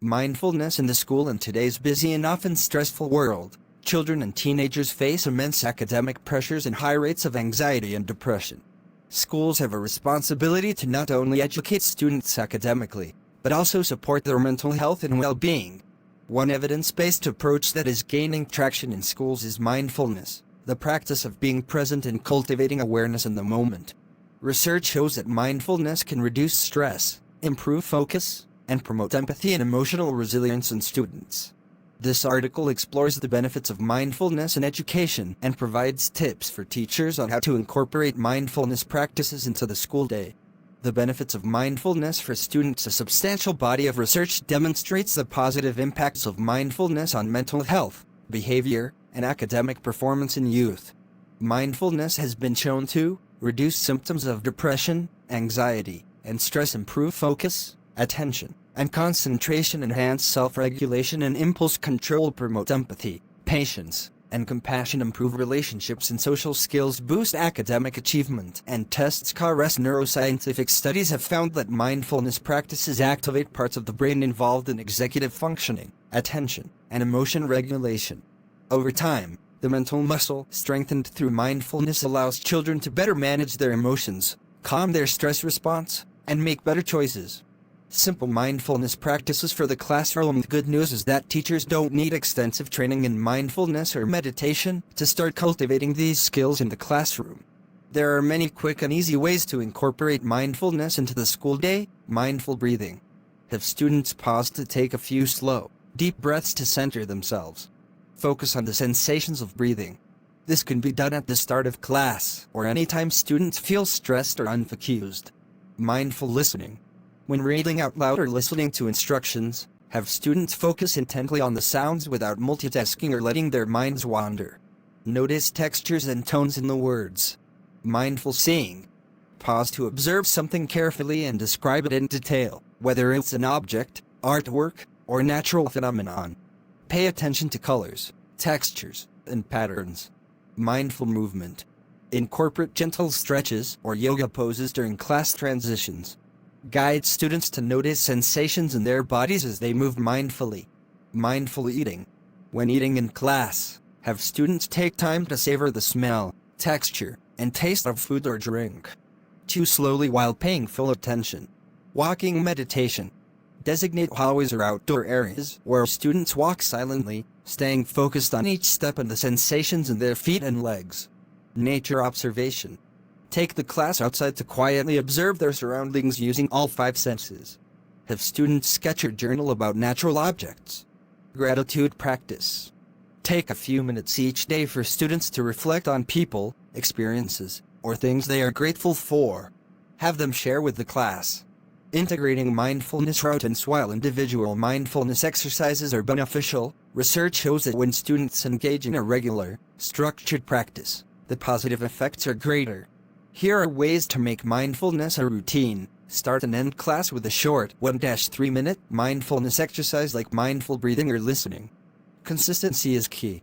Mindfulness in the school. In today's busy and often stressful world, children and teenagers face immense academic pressures and high rates of anxiety and depression. Schools have a responsibility to not only educate students academically, but also support their mental health and well-being. One evidence-based approach that is gaining traction in schools is mindfulness, the practice of being present and cultivating awareness in the moment. Research shows that mindfulness can reduce stress, improve focus, and promote empathy and emotional resilience in students. This article explores the benefits of mindfulness in education and provides tips for teachers on how to incorporate mindfulness practices into the school day. The benefits of mindfulness for students. A substantial body of research demonstrates the positive impacts of mindfulness on mental health, behavior, and academic performance in youth. Mindfulness has been shown to reduce symptoms of depression, anxiety, and stress, improve focus, attention, and concentration, enhance self-regulation and impulse control, promote empathy, patience, and compassion, improve relationships and social skills, boost academic achievement, and test scars. Neuroscientific studies have found that mindfulness practices activate parts of the brain involved in executive functioning, attention, and emotion regulation. Over time, the mental muscle strengthened through mindfulness allows children to better manage their emotions, calm their stress response, and make better choices. Simple mindfulness practices for the classroom. The good news is that teachers don't need extensive training in mindfulness or meditation to start cultivating these skills in the classroom. There are many quick and easy ways to incorporate mindfulness into the school day. Mindful breathing. Have students pause to take a few slow, deep breaths to center themselves. Focus on the sensations of breathing. This can be done at the start of class or anytime students feel stressed or unfocused. Mindful listening. When reading out loud or listening to instructions, have students focus intently on the sounds without multitasking or letting their minds wander. Notice textures and tones in the words. Mindful seeing. Pause to observe something carefully and describe it in detail, whether it's an object, artwork, or natural phenomenon. Pay attention to colors, textures, and patterns. Mindful movement. Incorporate gentle stretches or yoga poses during class transitions. Guide students to notice sensations in their bodies as they move mindfully. Mindful eating. When eating in class, have students take time to savor the smell, texture, and taste of food or drink. Chew slowly while paying full attention. Walking meditation. Designate hallways or outdoor areas where students walk silently, staying focused on each step and the sensations in their feet and legs. Nature observation. Take the class outside to quietly observe their surroundings using all 5 senses. Have students sketch or journal about natural objects. Gratitude practice. Take a few minutes each day for students to reflect on people, experiences, or things they are grateful for. Have them share with the class. Integrating mindfulness routines. While individual mindfulness exercises are beneficial, research shows that when students engage in a regular, structured practice, the positive effects are greater. Here are ways to make mindfulness a routine. Start and end class with a short 1-3 minute mindfulness exercise like mindful breathing or listening. Consistency is key.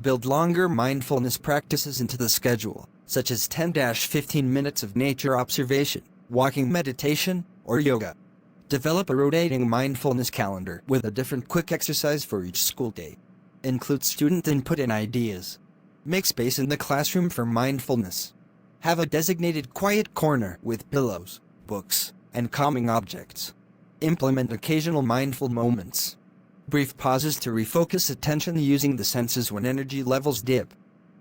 Build longer mindfulness practices into the schedule, such as 10-15 minutes of nature observation, walking meditation, or yoga. Develop a rotating mindfulness calendar with a different quick exercise for each school day. Include student input and ideas. Make space in the classroom for mindfulness. Have a designated quiet corner with pillows, books, and calming objects. Implement occasional mindful moments. Brief pauses to refocus attention using the senses when energy levels dip.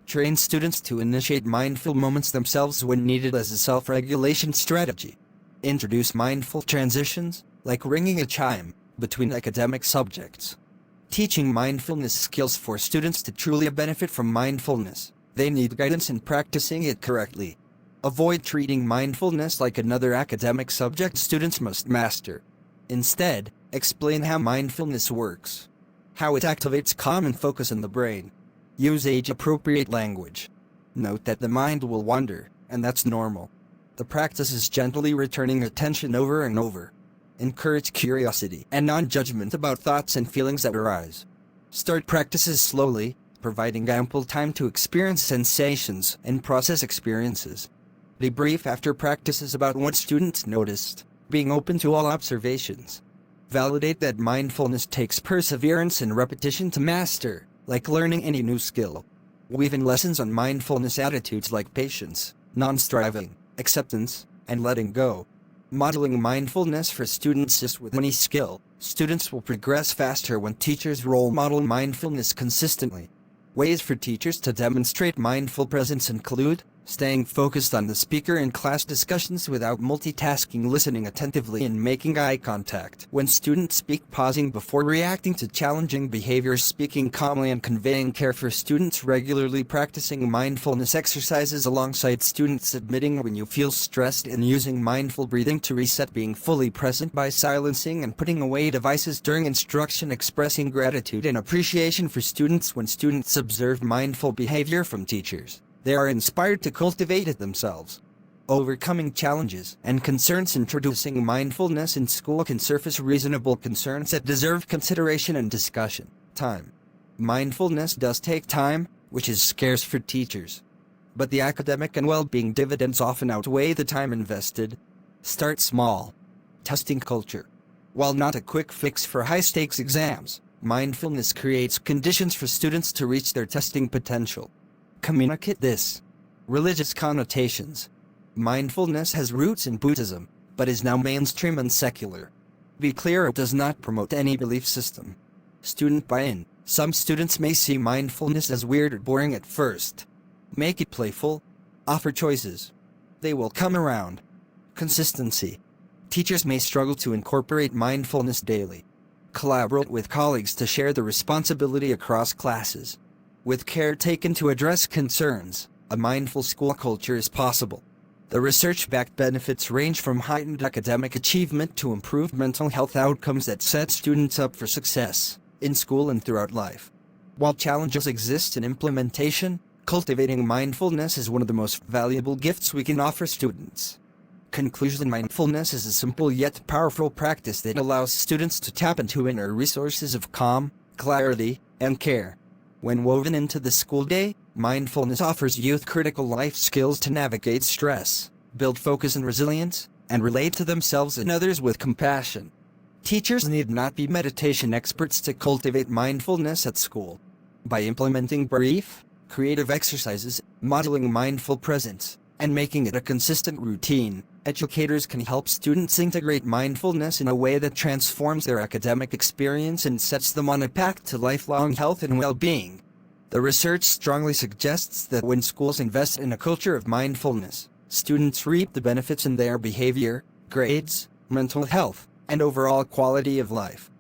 Train students to initiate mindful moments themselves when needed as a self-regulation strategy. Introduce mindful transitions, like ringing a chime, between academic subjects. Teaching mindfulness skills. For students to truly benefit from mindfulness, they need guidance in practicing it correctly. Avoid treating mindfulness like another academic subject students must master. Instead, explain how mindfulness works, how it activates calm and focus in the brain. Use age-appropriate language. Note that the mind will wander, and that's normal. The practice is gently returning attention over and over. Encourage curiosity and non-judgment about thoughts and feelings that arise. Start practices slowly, providing ample time to experience sensations and process experiences. Debrief after practices about what students noticed, being open to all observations. Validate that mindfulness takes perseverance and repetition to master, like learning any new skill. Weave in lessons on mindfulness attitudes like patience, non-striving, acceptance, and letting go. Modeling mindfulness for students is with any skill. Students will progress faster when teachers role model mindfulness consistently. Ways for teachers to demonstrate mindful presence include staying focused on the speaker in class discussions without multitasking, listening attentively and making eye contact. When students speak, pausing before reacting to challenging behaviors, speaking calmly and conveying care for students, regularly practicing mindfulness exercises alongside students, admitting when you feel stressed and using mindful breathing to reset, being fully present by silencing and putting away devices during instruction, expressing gratitude and appreciation for students. When students observe mindful behavior from teachers, they are inspired to cultivate it themselves. Overcoming challenges and concerns. Introducing mindfulness in school can surface reasonable concerns that deserve consideration and discussion. Time. Mindfulness does take time, which is scarce for teachers. But the academic and well-being dividends often outweigh the time invested. Start small. Testing culture. While not a quick fix for high-stakes exams, mindfulness creates conditions for students to reach their testing potential. Communicate this. Religious connotations. Mindfulness has roots in Buddhism, but is now mainstream and secular. Be clear, it does not promote any belief system. Student buy-in. Some students may see mindfulness as weird or boring at first. Make it playful. Offer choices. They will come around. Consistency. Teachers may struggle to incorporate mindfulness daily. Collaborate with colleagues to share the responsibility across classes. With care taken to address concerns, a mindful school culture is possible. The research-backed benefits range from heightened academic achievement to improved mental health outcomes that set students up for success, in school and throughout life. While challenges exist in implementation, cultivating mindfulness is one of the most valuable gifts we can offer students. Conclusion. Mindfulness is a simple yet powerful practice that allows students to tap into inner resources of calm, clarity, and care. When woven into the school day, mindfulness offers youth critical life skills to navigate stress, build focus and resilience, and relate to themselves and others with compassion. Teachers need not be meditation experts to cultivate mindfulness at school. By implementing brief, creative exercises, modeling mindful presence, and making it a consistent routine, educators can help students integrate mindfulness in a way that transforms their academic experience and sets them on a path to lifelong health and well-being. The research strongly suggests that when schools invest in a culture of mindfulness, students reap the benefits in their behavior, grades, mental health, and overall quality of life.